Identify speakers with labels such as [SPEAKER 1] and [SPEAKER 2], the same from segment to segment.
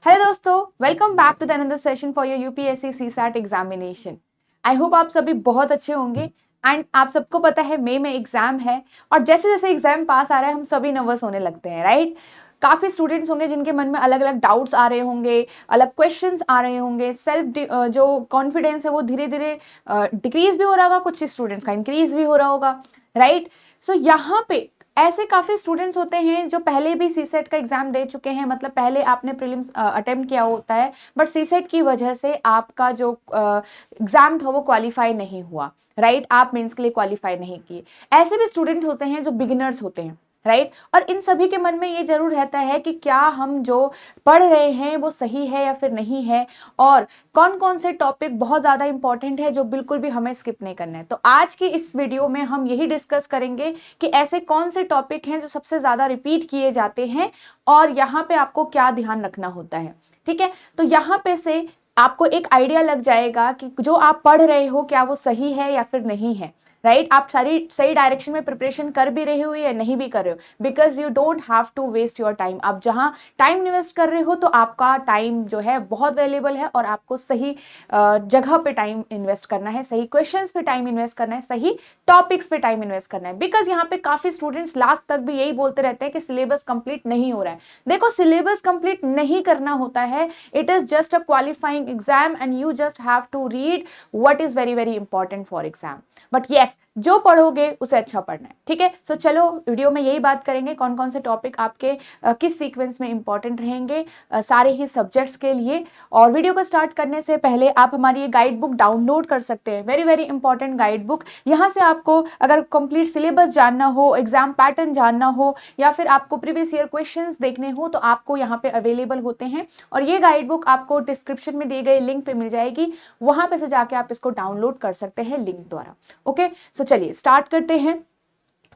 [SPEAKER 1] Hello दोस्तों, welcome back to the another session for your UPSC CSAT examination. I hope आप सभी बहुत अच्छे होंगे एंड आप सबको पता है मई में एग्जाम है और जैसे जैसे एग्जाम पास आ रहा है हम सभी नर्वस होने लगते हैं, राइट। काफी स्टूडेंट्स होंगे जिनके मन में अलग अलग डाउट्स आ रहे होंगे, अलग क्वेश्चंस आ रहे होंगे, जो कॉन्फिडेंस है वो धीरे धीरे डिक्रीज भी हो रहा होगा, कुछ स्टूडेंट्स का इंक्रीज भी हो रहा होगा, राइट। सो यहाँ पे ऐसे काफी स्टूडेंट्स होते हैं जो पहले भी सीसेट का एग्जाम दे चुके हैं, मतलब पहले आपने प्रीलिम्स अटेम्प्ट किया होता है, बट सीसेट की वजह से आपका जो एग्जाम था वो क्वालिफाई नहीं हुआ, राइट। आप मेंस के लिए क्वालिफाई नहीं किए। ऐसे भी स्टूडेंट होते हैं जो बिगिनर्स होते हैं, राइट। और इन सभी के मन में ये जरूर रहता है कि क्या हम जो पढ़ रहे हैं वो सही है या फिर नहीं है, और कौन कौन से टॉपिक बहुत ज्यादा इंपॉर्टेंट है जो बिल्कुल भी हमें स्किप नहीं करना है। तो आज की इस वीडियो में हम यही डिस्कस करेंगे कि ऐसे कौन से टॉपिक हैं जो सबसे ज्यादा रिपीट किए जाते हैं और यहाँ पे आपको क्या ध्यान रखना होता है, ठीक है। तो यहाँ पे से आपको एक आइडिया लग जाएगा कि जो आप पढ़ रहे हो क्या वो सही है या फिर नहीं है, राइट। आप सारी सही डायरेक्शन में प्रिपरेशन कर भी रहे हो या नहीं भी कर रहे हो, because you don't have to waste your time. आप जहां टाइम इन्वेस्ट कर रहे हो तो आपका टाइम जो है बहुत वैल्यूएबल है और आपको सही जगह पे टाइम इन्वेस्ट करना है, सही क्वेश्चंस पे टाइम इन्वेस्ट करना है, सही टॉपिक्स पे टाइम इन्वेस्ट करना है। बिकॉज यहाँ पे काफी स्टूडेंट्स लास्ट तक भी यही बोलते रहते हैं कि सिलेबस कंप्लीट नहीं हो रहा है। देखो, सिलेबस कंप्लीट नहीं करना होता है, it is just a qualifying exam and you just have to read what is very very important for exam. But yes, जो पढ़ोगे उसे अच्छा पढ़ना है, ठीक है। सो चलो वीडियो में यही बात करेंगे कौन कौन से टॉपिक आपके किस सीक्वेंस में इंपॉर्टेंट रहेंगे सारे ही सब्जेक्ट्स के लिए। और वीडियो को स्टार्ट करने से पहले आप हमारी ये गाइड बुक डाउनलोड कर सकते हैं, very very important guide book. यहाँ से आपको अगर कंप्लीट सिलेबस जानना हो, एग्जाम पैटर्न जानना हो या फिर आपको प्रीवियस ईयर क्वेश्चंस देखने हो तो आपको यहाँ पे अवेलेबल होते हैं। और ये गाइड बुक आपको डिस्क्रिप्शन में दिए गए लिंक पे मिल जाएगी, वहां पे से जाके आप इसको डाउनलोड कर सकते हैं लिंक द्वारा। ओके, सो चलिए स्टार्ट करते हैं।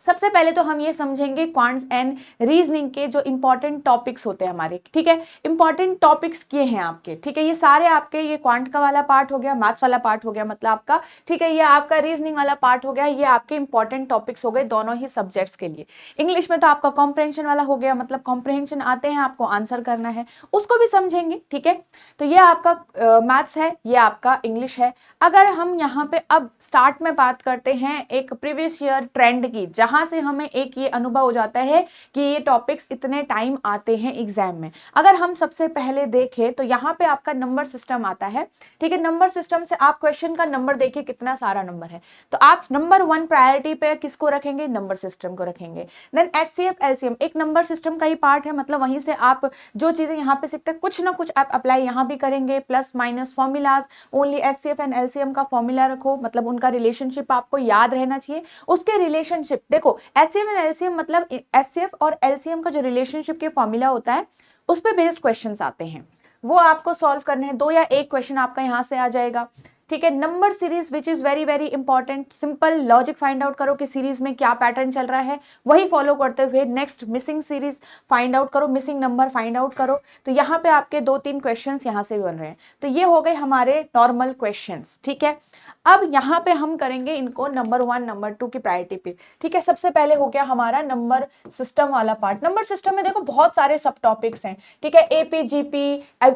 [SPEAKER 1] सबसे पहले तो हम ये समझेंगे क्वांट्स एंड रीजनिंग के जो इंपॉर्टेंट टॉपिक्स होते हैं हमारे, ठीक है। इंपॉर्टेंट टॉपिक्स किए हैं आपके, ठीक है। ये सारे आपके, ये क्वांट का वाला पार्ट हो गया, मैथ्स वाला पार्ट हो गया मतलब आपका, ठीक है। ये आपका रीजनिंग वाला पार्ट हो गया, ये आपके इंपॉर्टेंट टॉपिक्स हो गए दोनों ही सब्जेक्ट्स के लिए। इंग्लिश में तो आपका कॉम्प्रहेंशन वाला हो गया, मतलब कॉम्प्रहेंशन आते हैं, आपको आंसर करना है, उसको भी समझेंगे, ठीक है। तो ये आपका मैथ्स है, ये आपका इंग्लिश है। अगर हम यहाँ पे अब स्टार्ट में बात करते हैं एक प्रीवियस ईयर ट्रेंड की, जहां से हमें एक ये अनुभव हो जाता है कि ये टॉपिक्स इतने टाइम आते हैं एग्जाम में। अगर हम सबसे पहले देखें तो यहाँ पे आपका नंबर सिस्टम आता है, ठीक है। नंबर सिस्टम से आप क्वेश्चन का नंबर देखिए कितना सारा नंबर है, तो आप नंबर 1 प्रायोरिटी पे किसको रखेंगे, नंबर सिस्टम को रखेंगे। देन एचसीएफ एलसीएम एक नंबर सिस्टम का ही पार्ट है, मतलब वहीं से आप जो चीजें यहाँ पे सीखते हैं कुछ ना कुछ आप अप्लाई यहाँ भी करेंगे, plus minus formulas. Only HCF and LCM का फॉर्मूला रखो, मतलब उनका रिलेशनशिप आपको याद रहना चाहिए। उसके रिलेशनशिप देखो, एचसीएफ एंड एलसीएम मतलब एचसीएफ और एलसीएम का जो रिलेशनशिप के फॉर्मूला होता है उस पे बेस्ड क्वेश्चंस आते हैं, वो आपको सॉल्व करने हैं। 2 या 1 क्वेश्चन आपका यहां से आ जाएगा, ठीक है। Number series which is very very important, simple logic find out करो कि सीरीज में क्या पैटर्न चल रहा है, वही फॉलो करते हुए next missing series find out करो, मिसिंग नंबर फाइंड आउट करो। तो यहाँ पे आपके 2-3 क्वेश्चंस यहाँ से भी बन रहे हैं। तो ये हो गए हमारे नॉर्मल क्वेश्चंस, ठीक है। अब यहाँ पे हम करेंगे इनको नंबर 1 नंबर 2 की प्रायोरिटी पे, ठीक है। सबसे पहले हो गया हमारा नंबर सिस्टम वाला पार्ट। नंबर सिस्टम में देखो बहुत सारे सब टॉपिक्स हैं, ठीक है। AP GP,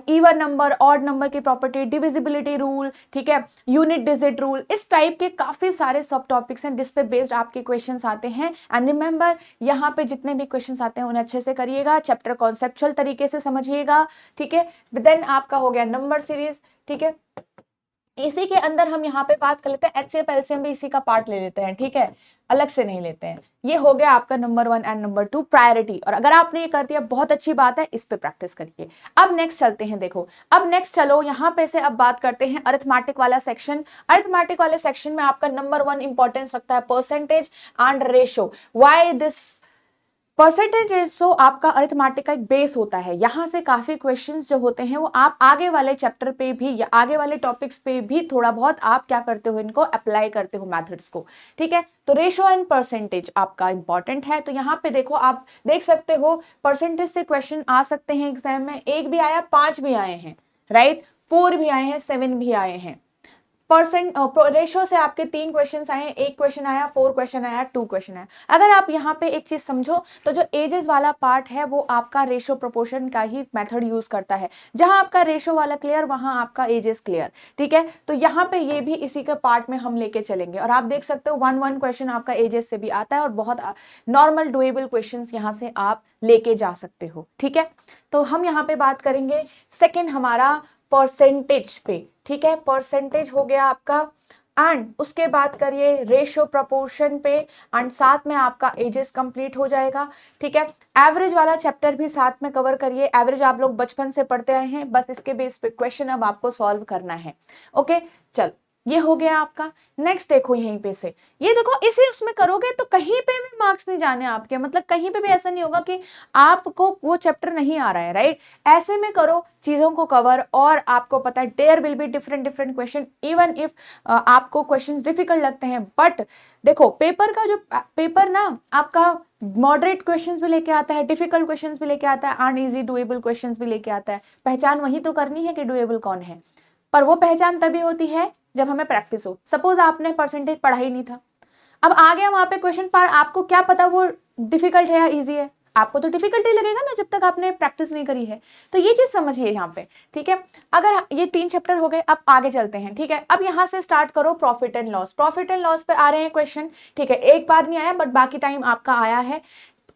[SPEAKER 1] even number, odd number की प्रॉपर्टी, डिविजिबिलिटी रूल, ठीक है, यूनिट डिजिट रूल, इस टाइप के काफी सारे सब टॉपिक्स हैं जिस पे बेस्ड आपके क्वेश्चंस आते हैं। एंड रिमेंबर, यहाँ पे जितने भी क्वेश्चंस आते हैं उन्हें अच्छे से करिएगा, चैप्टर कॉन्सेप्चुअल तरीके से समझिएगा, ठीक है। देन आपका हो गया नंबर सीरीज, ठीक है। इसी के अंदर हम यहाँ पे बात कर लेते हैं एचसीएफ एलसीएम भी इसी का पार्ट ले लेते हैं, ठीक है, अलग से नहीं लेते हैं। ये हो गया आपका नंबर 1 एंड नंबर 2 प्रायोरिटी, और अगर आपने ये कर दिया बहुत अच्छी बात है, इस पे प्रैक्टिस करिए। अब नेक्स्ट चलते हैं, देखो अब नेक्स्ट चलो यहाँ पे से अब बात करते हैं अरिथमेटिक वाला सेक्शन। अरिथमेटिक वाले सेक्शन में आपका नंबर 1 इंपॉर्टेंस रखता है percentage and ratio. Why this percentage ratio आपका अरिथमेटिक का एक बेस होता है, यहां से काफी क्वेश्चंस जो होते हैं वो आप आगे वाले चैप्टर पे भी या आगे वाले टॉपिक्स पे भी थोड़ा बहुत आप क्या करते हो, इनको अप्लाई करते हो मेथड्स को, ठीक है। तो रेशो एंड परसेंटेज आपका इंपॉर्टेंट है। तो यहाँ पे देखो, आप देख सकते हो परसेंटेज से क्वेश्चन आ सकते हैं एग्जाम में, 1 भी आया, 5 भी आए हैं, राइट, 4 भी आए हैं, 7 भी आए हैं। परसेंट रेशो से आपके 3 क्वेश्चन आए, 1 क्वेश्चन आया, 4 क्वेश्चन आया, 2 क्वेश्चन आया। अगर आप यहाँ पे एक चीज समझो तो जो एजेस वाला पार्ट है वो आपका रेशो प्रोपोर्शन का ही मेथड यूज करता है। जहां आपका रेशो वाला क्लियर वहां आपका एजेस क्लियर, ठीक है। तो यहाँ पे ये भी इसी के पार्ट में हम लेके चलेंगे और आप देख सकते हो 1 क्वेश्चन आपका एजेस से भी आता है और बहुत नॉर्मल डुएबल क्वेश्चन यहाँ से आप लेके जा सकते हो, ठीक है। तो हम यहाँ पे बात करेंगे सेकेंड हमारा परसेंटेज पे, ठीक है। परसेंटेज हो गया आपका एंड उसके बाद करिए रेशियो प्रोपोर्शन पे एंड साथ में आपका एजेस कंप्लीट हो जाएगा, ठीक है। एवरेज वाला चैप्टर भी साथ में कवर करिए। एवरेज आप लोग बचपन से पढ़ते आए हैं, बस इसके बेस पे क्वेश्चन अब आपको सॉल्व करना है। ओके चल, ये हो गया आपका। नेक्स्ट देखो यहीं पे से, ये देखो इसे उसमें करोगे तो कहीं पे भी मार्क्स नहीं जाने आपके, मतलब कहीं पे भी ऐसा नहीं होगा कि आपको वो चैप्टर नहीं आ रहा है, राइट। ऐसे में करो चीजों को कवर और आपको पता है there will be different different question even if आपको क्वेश्चंस डिफिकल्ट लगते हैं। बट देखो पेपर का जो पेपर ना आपका मॉडरेट क्वेश्चंस भी लेके आता है, डिफिकल्ट क्वेश्चंस भी लेके आता है, अनइजी डुएबल क्वेश्चंस भी लेके आता है। पहचान वही तो करनी है कि डुएबल कौन है, पर वो पहचान तभी होती है जब हमें प्रैक्टिस हो। सपोज आपने परसेंटेज पढ़ा ही नहीं था, अब आ गया वहां पे क्वेश्चन, पर आपको क्या पता वो डिफिकल्ट है या इजी है, आपको तो डिफिकल्ट ही लगेगा ना जब तक आपने प्रैक्टिस नहीं करी है। तो ये चीज समझिए यहाँ पे, ठीक है। अगर ये 3 चैप्टर हो गए, अब आगे चलते हैं, ठीक है। अब यहाँ से स्टार्ट करो profit and loss. Profit and loss पे आ रहे हैं क्वेश्चन, ठीक है। एक बार नहीं आया बट बाकी टाइम आपका आया है।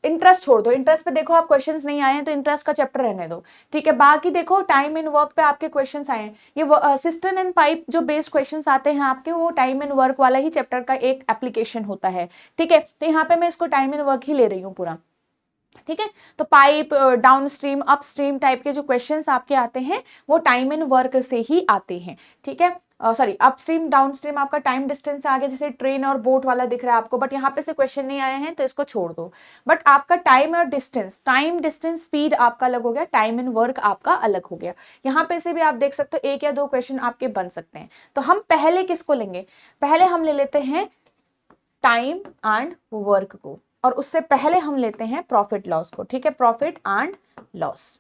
[SPEAKER 1] इंटरेस्ट छोड़ दो, इंटरेस्ट पे देखो आप क्वेश्चंस नहीं आए हैं तो इंटरेस्ट का चैप्टर रहने दो, ठीक है। बाकी देखो टाइम इन वर्क पे आपके क्वेश्चंस आए हैं। ये सिस्टम एंड पाइप जो बेस्ड क्वेश्चंस आते हैं आपके, वो टाइम एंड वर्क वाला ही चैप्टर का एक एप्लीकेशन होता है, ठीक है। तो यहाँ पे मैं इसको टाइम एंड वर्क ही ले रही हूँ पूरा, ठीक है। तो pipe down stream upstream type के जो क्वेश्चंस आपके आते हैं वो टाइम एंड वर्क से ही आते हैं, ठीक है। सॉरी अपस्ट्रीम डाउनस्ट्रीम आपका टाइम डिस्टेंस आ गया, जैसे ट्रेन और बोट वाला दिख रहा है आपको, बट यहाँ पे से क्वेश्चन नहीं आए हैं तो इसको छोड़ दो। बट आपका टाइम और डिस्टेंस, टाइम डिस्टेंस स्पीड आपका अलग हो गया, टाइम एंड वर्क आपका अलग हो गया। यहाँ पे से भी आप देख सकते हो 1 या 2 क्वेश्चन आपके बन सकते हैं। तो हम पहले किसको लेंगे, पहले हम ले लेते हैं टाइम एंड वर्क को, और उससे पहले हम लेते हैं प्रॉफिट लॉस को, ठीक है। प्रॉफिट एंड लॉस,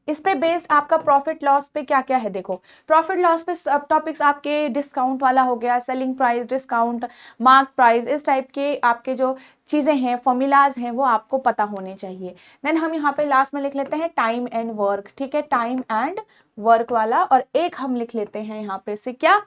[SPEAKER 1] इस पे बेस्ड आपका प्रॉफिट लॉस पे क्या क्या है देखो। प्रॉफिट लॉस पे सब टॉपिक्स आपके डिस्काउंट वाला हो गया, selling price, discount, mark price, इस टाइप के आपके जो चीजें हैं, फॉर्मूलाज हैं, वो आपको पता होने चाहिए। देन हम यहाँ पे लास्ट में लिख लेते हैं टाइम एंड वर्क, ठीक है। टाइम एंड वर्क वाला, और एक हम लिख लेते हैं यहाँ पे से क्या,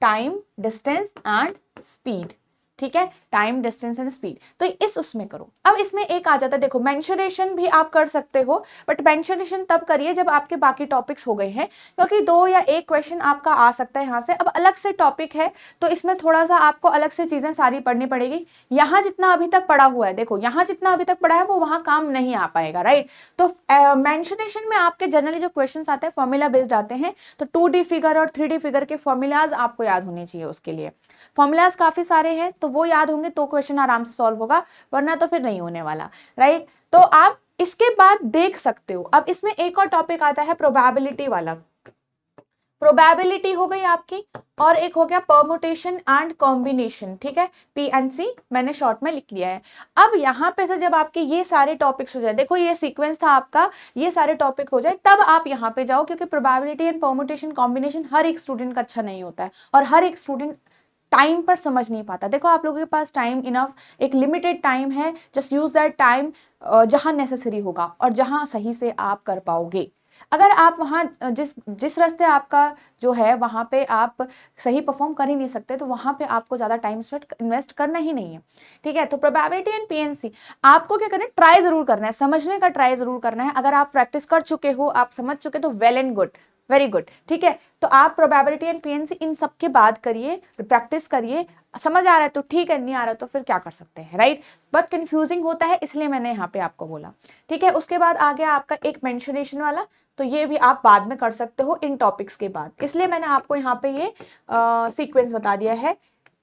[SPEAKER 1] टाइम डिस्टेंस एंड स्पीड, ठीक है। टाइम डिस्टेंस एंड स्पीड, तो इस उसमें करो। अब इसमें एक आ जाता है देखो, मेंशुरेशन भी आप कर सकते हो, बट मेंशुरेशन तब करिए जब आपके बाकी टॉपिक्स हो गए हैं, क्योंकि 2 या 1 क्वेश्चन आपका आ सकता है यहाँ से। अब अलग से टॉपिक है तो इसमें थोड़ा सा आपको अलग से चीजें सारी पढ़नी पड़ेगी। यहाँ जितना अभी तक पढ़ा हुआ है देखो, यहाँ जितना अभी तक पढ़ा है वो वहां काम नहीं आ पाएगा, राइट। तो मेंशुरेशन में आपके जनरली जो क्वेश्चन आते हैं फॉर्मूला बेस्ड आते हैं, तो 2D फिगर और 3D फिगर के फॉर्मूलाज आपको याद होने चाहिए। उसके लिए फॉर्मूलाज काफी सारे हैं, तो वो याद होंगे तो क्वेश्चन आराम से सॉल्व होगा, वरना तो फिर नहीं होने वाला, राइट। तो आप इसके बाद देख सकते हो, अब इसमें एक और टॉपिक आता है प्रोबेबिलिटी वाला। प्रोबेबिलिटी हो गई आपकी, और एक हो गया परमुटेशन एंड कॉम्बिनेशन, ठीक है। PNC मैंने शॉर्ट में लिख लिया है। अब यहाँ पे से जब आपके ये सारे टॉपिक्स हो जाए, देखो ये सीक्वेंस था आपका, ये सारे टॉपिक हो जाए तब आप यहाँ पे जाओ, क्योंकि प्रोबेबिलिटी एंड परमुटेशन कॉम्बिनेशन हर एक स्टूडेंट का अच्छा नहीं होता है, और हर एक स्टूडेंट टाइम पर समझ नहीं पाता। देखो आप लोगों के पास टाइम इनफ, एक लिमिटेड टाइम है, जस्ट यूज दैट टाइम जहां नेसेसरी होगा और जहां सही से आप कर पाओगे। अगर आप वहां जिस रास्ते आपका जो है वहां पे आप सही परफॉर्म कर ही नहीं सकते, तो वहां पे आपको ज्यादा टाइम इन्वेस्ट करना ही नहीं है, ठीक है। तो प्रोबेबिलिटी एंड PNC आपको क्या करना है, ट्राई जरूर करना है, समझने का ट्राई जरूर करना है। अगर आप प्रैक्टिस कर चुके हो, आप समझ चुके तो well and good, very good, ठीक है। तो आप प्रोबेबिलिटी एंड PNC इन सब के बाद करिए, प्रैक्टिस करिए। समझ आ रहा है तो ठीक है, नहीं आ रहा तो फिर क्या कर सकते हैं, राइट। बट कंफ्यूजिंग होता है, इसलिए मैंने यहाँ पे आपको बोला, ठीक है। उसके बाद आ गया आपका एक मेंशुरेशन वाला, तो ये भी आप बाद में कर सकते हो इन टॉपिक्स के बाद, इसलिए मैंने आपको यहाँ पे ये सीक्वेंस बता दिया है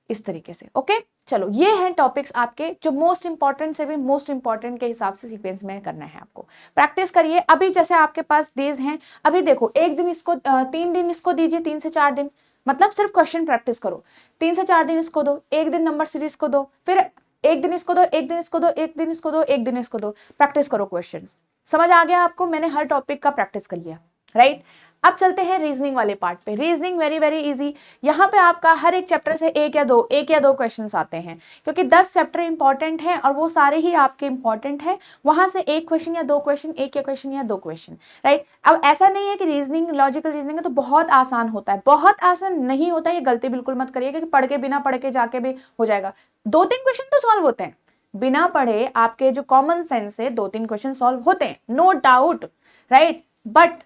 [SPEAKER 1] इस तरीके से। ओके चलो, ये हैं टॉपिक्स आपके जो मोस्ट इंपॉर्टेंट से भी मोस्ट इंपॉर्टेंट के हिसाब से सीक्वेंस में करना है आपको। प्रैक्टिस करिए। अभी जैसे आपके पास डेज हैं, अभी देखो 1 दिन इसको 3 दिन इसको दीजिए, 3 से 4 दिन, मतलब सिर्फ क्वेश्चन प्रैक्टिस करो। 3 से 4 दिन इसको दो, 1 दिन नंबर सीरीज को दो, फिर 1 दिन इसको दो, 1 दिन इसको दो, 1 दिन इसको दो, 1 दिन इसको दो, प्रैक्टिस करो क्वेश्चन। समझ आ गया आपको, मैंने हर टॉपिक का प्रैक्टिस कर लिया। राइट। अब चलते हैं रीजनिंग वाले पार्ट पे। Reasoning very very easy. यहाँ पे आपका हर एक चैप्टर से एक या दो क्वेश्चंस आते हैं, क्योंकि 10 चैप्टर इंपॉर्टेंट हैं और वो सारे ही आपके इंपॉर्टेंट हैं। वहां से एक क्वेश्चन या दो क्वेश्चन, एक या क्वेश्चन या दो क्वेश्चन, राइट। अब ऐसा नहीं है कि रीजनिंग लॉजिकल रीजनिंग है तो बहुत आसान होता है, बहुत आसान नहीं होता। ये गलती बिल्कुल मत करिएगा कि पढ़ के बिना पढ़ के जाके भी हो जाएगा। 2-3 क्वेश्चन तो सॉल्व होते हैं बिना पढ़े, आपके जो कॉमन सेंस से 2-3 क्वेश्चन सॉल्व होते हैं, no doubt, right. But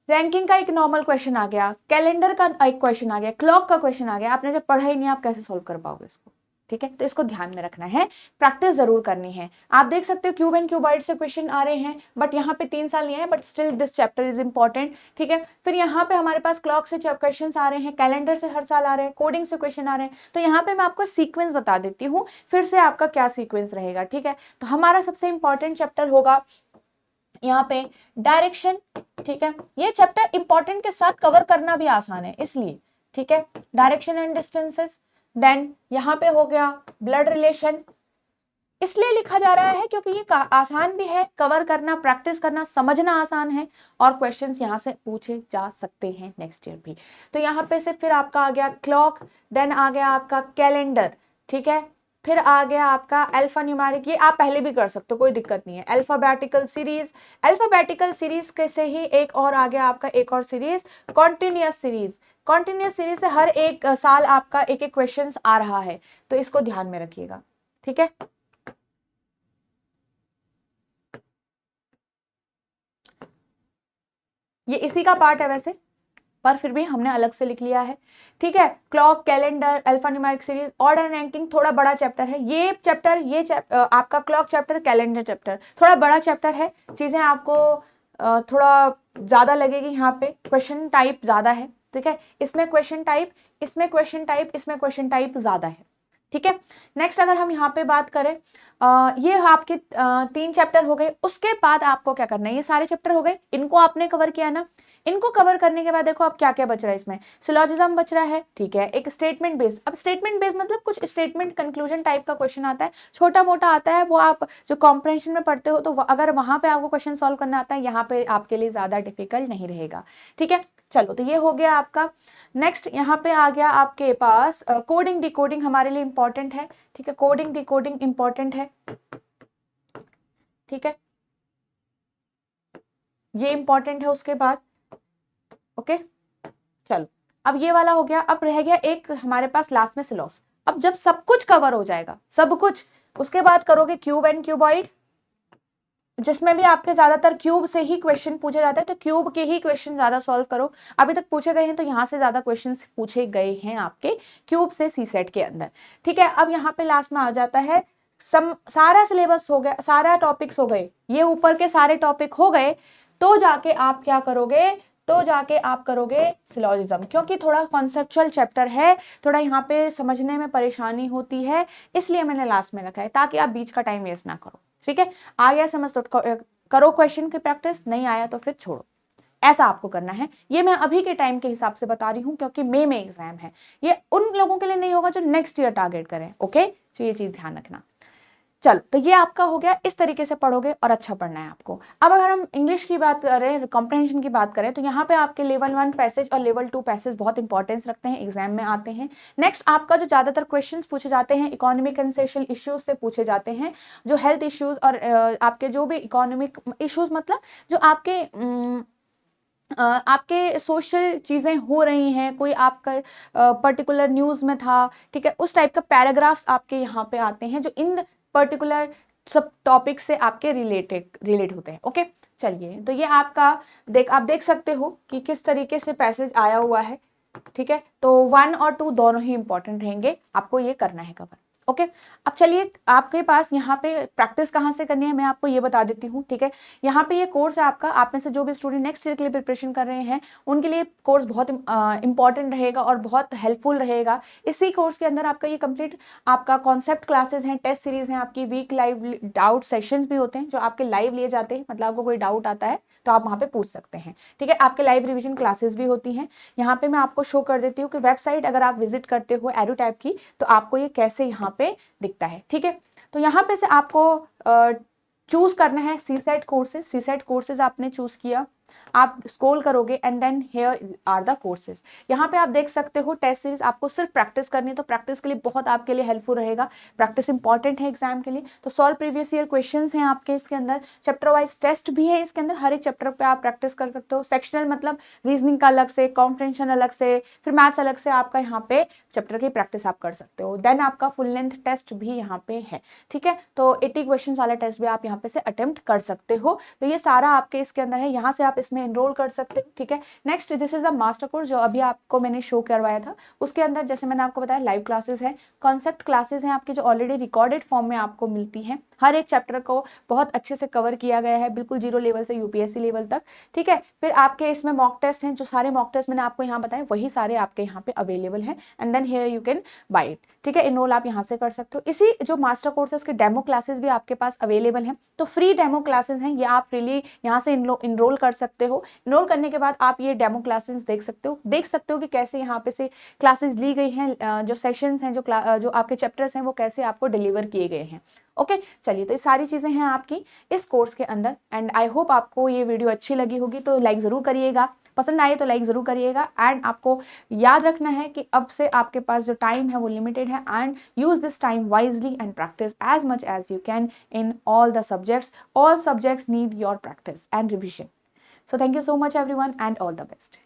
[SPEAKER 1] ranking का एक नॉर्मल क्वेश्चन आ गया, कैलेंडर का एक क्वेश्चन आ गया, क्लॉक का क्वेश्चन आ गया, आपने जब पढ़ा ही नहीं आप कैसे सोल्व कर पाओगे इसको, ठीक है। तो इसको ध्यान में रखना है, प्रैक्टिस जरूर करनी है। आप देख सकते हो क्यूब एंड क्यूबॉइड से क्वेश्चन आ रहे हैं, बट यहाँ पे 3 साल नहीं है, but still this chapter is important, ठीक है। फिर यहाँ पे हमारे पास क्लॉक से क्वेश्चन आ रहे हैं, कैलेंडर से हर साल आ रहे हैं, कोडिंग से क्वेश्चन आ रहे हैं। तो यहाँ पे मैं आपको सीक्वेंस बता देती हूँ फिर से आपका क्या सीक्वेंस रहेगा, ठीक है। तो हमारा सबसे इंपॉर्टेंट चैप्टर होगा यहाँ पे डायरेक्शन, ठीक है। ये चैप्टर इंपॉर्टेंट के साथ कवर करना भी आसान है इसलिए, ठीक है। डायरेक्शन एंड डिस्टेंसेस, देन यहाँ पे हो गया ब्लड रिलेशन। इसलिए लिखा जा रहा है क्योंकि ये आसान भी है कवर करना, प्रैक्टिस करना, समझना आसान है और क्वेश्चंस यहाँ से पूछे जा सकते हैं नेक्स्ट ईयर भी। तो यहाँ पे से फिर आपका आ गया क्लॉक, देन आ गया आपका कैलेंडर, ठीक है। फिर आ गया आपका अल्फा न्यूमेरिक, ये आप पहले भी कर सकते हो, कोई दिक्कत नहीं है। अल्फाबेटिकल सीरीज, अल्फाबेटिकल सीरीज के से ही एक और आ गया आपका एक और series, continuous series. Continuous series से हर एक साल आपका एक एक क्वेश्चन आ रहा है, तो इसको ध्यान में रखिएगा, ठीक है। ये इसी का पार्ट है वैसे, पर फिर भी हमने अलग से लिख लिया है, ठीक है। Clock, calendar, alpha numeric series, order ranking थोड़ा बड़ा चैप्टर है। ये चैप्टर आपका क्लॉक चैप्टर, कैलेंडर चैप्टर थोड़ा बड़ा चैप्टर है, चीजें आपको थोड़ा ज्यादा लगेगी, यहाँ पे क्वेश्चन टाइप ज्यादा है, ठीक है। इसमें क्वेश्चन टाइप, इसमें क्वेश्चन टाइप, इसमें क्वेश्चन टाइप ज्यादा है, ठीक है। नेक्स्ट अगर हम यहाँ पे बात करें, ये आपके 3 चैप्टर हो गए। उसके बाद आपको क्या करना है, ये सारे चैप्टर हो गए, इनको आपने कवर किया ना। इनको कवर करने के बाद देखो अब क्या क्या बच रहा है इसमें, सिलोजिज्म बच रहा है, ठीक है। एक स्टेटमेंट बेस्ड, अब स्टेटमेंट बेस्ड मतलब कुछ स्टेटमेंट कंक्लूजन टाइप का क्वेश्चन आता है, छोटा मोटा आता है, वो आप जो कॉम्प्रहेंशन में पढ़ते हो तो अगर वहां पे आपको क्वेश्चन सॉल्व करना आता है, यहाँ पे आपके लिए ज्यादा डिफिकल्ट नहीं रहेगा, ठीक है। चलो तो ये हो गया आपका। नेक्स्ट यहाँ पे आ गया आपके पास कोडिंग डिकोडिंग, हमारे लिए इंपॉर्टेंट है, ठीक है। कोडिंग डिकोडिंग इंपॉर्टेंट है, ठीक है, ये इंपॉर्टेंट है। उसके बाद ओके, चलो अब ये वाला हो गया। अब रह गया एक हमारे पास लास्ट में सिलॉस। अब जब सब कुछ कवर हो जाएगा, सब कुछ, उसके बाद करोगे क्यूब एंड क्यूबॉइड, जिसमें भी आपके ज्यादातर क्यूब से ही क्वेश्चन पूछे जाते हैं, तो क्यूब के ही क्वेश्चन ज्यादा सॉल्व करो। अभी तक पूछे गए हैं तो यहाँ से ज्यादा क्वेश्चन पूछे गए हैं आपके क्यूब से सी सेट के अंदर, ठीक है। अब यहाँ पे लास्ट में आ जाता है सारा सिलेबस हो गया, सारा टॉपिक्स हो गए, ये ऊपर के सारे टॉपिक हो गए, तो जाके आप क्या करोगे, तो जाके आप करोगे सिलोजिज्म, क्योंकि थोड़ा कॉन्सेप्चुअल चैप्टर है, थोड़ा यहाँ पे समझने में परेशानी होती है, इसलिए मैंने लास्ट में रखा है ताकि आप बीच का टाइम वेस्ट ना करो, ठीक है। आ गया समझ तो करो क्वेश्चन की प्रैक्टिस, नहीं आया तो फिर छोड़ो, ऐसा आपको करना है। ये मैं अभी के टाइम के हिसाब से बता रही हूँ क्योंकि मई में एग्जाम है, ये उन लोगों के लिए नहीं होगा जो नेक्स्ट ईयर टारगेट करें, ओके। तो ये चीज ध्यान रखना। चलो तो ये आपका हो गया, इस तरीके से पढ़ोगे और अच्छा पढ़ना है आपको। अब अगर हम इंग्लिश की बात करें, कॉम्प्रहेंशन की बात करें, तो यहाँ पे आपके लेवल 1 पैसेज और लेवल 2 पैसेज बहुत इंपॉर्टेंस रखते हैं, एग्जाम में आते हैं। नेक्स्ट आपका जो ज्यादातर क्वेश्चंस पूछे जाते हैं इकोनॉमिक एंड सोशल इश्यूज से पूछे जाते हैं, जो हेल्थ इश्यूज और आपके जो भी इकोनॉमिक इश्यूज मतलब जो आपके सोशल चीजें हो रही हैं, कोई आपका पर्टिकुलर न्यूज में था, ठीक है, उस टाइप का पैराग्राफ्स आपके यहाँ पे आते हैं जो इन पर्टिकुलर सब टॉपिक से आपके रिलेट होते हैं, ओके। चलिए तो ये आपका आप देख सकते हो कि किस तरीके से पैसेज आया हुआ है, ठीक है। तो 1 और 2 दोनों ही इंपॉर्टेंट रहेंगे, आपको ये करना है कवर, ओके। अब चलिए आपके पास यहाँ पे प्रैक्टिस कहाँ से करनी है मैं आपको ये बता देती हूँ, ठीक है। यहाँ पे ये कोर्स है आपका, आप में से जो भी स्टूडेंट नेक्स्ट ईयर के लिए प्रिपरेशन कर रहे हैं उनके लिए कोर्स बहुत इंपॉर्टेंट रहेगा और बहुत हेल्पफुल रहेगा। इसी कोर्स के अंदर आपका ये कंप्लीट आपका कॉन्सेप्ट क्लासेस हैं, टेस्ट सीरीज हैं, आपकी वीक लाइव डाउट सेशंस भी होते हैं जो आपके लाइव लिए जाते हैं, मतलब आपको कोई डाउट आता है तो आप वहाँ पे पूछ सकते हैं, ठीक है। आपके लाइव रिविजन क्लासेस भी होती हैं। यहाँ पे मैं आपको शो कर देती हूँ कि वेबसाइट अगर आप विजिट करते हो एडुटैब की तो आपको ये कैसे यहाँ पे दिखता है, ठीक है। तो यहाँ पे से आपको चूज करना है CSAT courses, CSAT courses आपने चूज किया, आप स्क्रॉल करोगे and then here are the courses. यहाँ पे आप देख सकते हो टेस्ट सीरीज, आपको सिर्फ प्रैक्टिस करनी है तो प्रैक्टिस के लिए बहुत आपके लिए हेल्पफुल रहेगा। प्रैक्टिस इंपॉर्टेंट है एग्जाम के लिए। तो सॉल्व प्रीवियस ईयर क्वेश्चंस हैं आपके इसके अंदर, चैप्टर वाइज टेस्ट भी है इसके अंदर, हर एक चैप्टर पे आप प्रैक्टिस कर सकते हो। सेक्शनल मतलब रीजनिंग का अलग से, कॉम्प्रिहेंशन अलग से, फिर मैथ्स अलग से, आपका यहाँ पे चैप्टर की प्रैक्टिस आप कर सकते हो। देन आपका फुल लेंथ टेस्ट भी यहाँ पे है, ठीक है। तो 80 क्वेश्चन वाला टेस्ट भी आप यहाँ पे से अटेम्प्ट कर सकते हो। तो ये सारा आपके इसके अंदर है, यहाँ से आप इसमें एनरोल कर सकते हो, ठीक है। Next this is the master course जो अभी आपको मैंने शो करवाया था। उसके अंदर जैसे मैंने आपको बताया लाइव क्लासेस है, कॉन्सेप्ट क्लासेस हैं आपकी जो ऑलरेडी रिकॉर्डेड फॉर्म में आपको मिलती हैं। हर एक चैप्टर को बहुत अच्छे से कवर किया गया है, बिल्कुल जीरो लेवल से यूपीएससी लेवल तक, ठीक है। फिर आपके इसमें मॉक टेस्ट हैं, जो सारे मॉक टेस्ट मैंने आपको यहाँ बताए वही सारे आपके यहाँ पे अवेलेबल हैं and then here you can buy it, ठीक है। इनरोल आप यहाँ से कर सकते हो। इसी जो मास्टर कोर्स है उसके डेमो क्लासेस भी आपके पास अवेलेबल हैं। तो फ्री डेमो क्लासेस हैं, ये आप फ्रीली यहाँ से इनरोल कर सकते हो। इनरोल करने के बाद आप ये डेमो क्लासेस देख सकते हो कि कैसे यहाँ पे से क्लासेस ली गई हैं, जो सेशंस हैं, जो आपके चैप्टर्स हैं वो कैसे आपको डिलीवर किए गए हैं। ओके चलिए, तो ये सारी चीजें हैं आपकी इस कोर्स के अंदर एंड आई होप आपको ये वीडियो अच्छी लगी होगी। तो लाइक जरूर करिएगा, पसंद आए तो लाइक जरूर करिएगा। एंड आपको याद रखना है कि अब से आपके पास जो टाइम है वो लिमिटेड है and use this time wisely and practice as much as you can in all the subjects. All subjects need your practice and revision. So thank you so much everyone and all the best.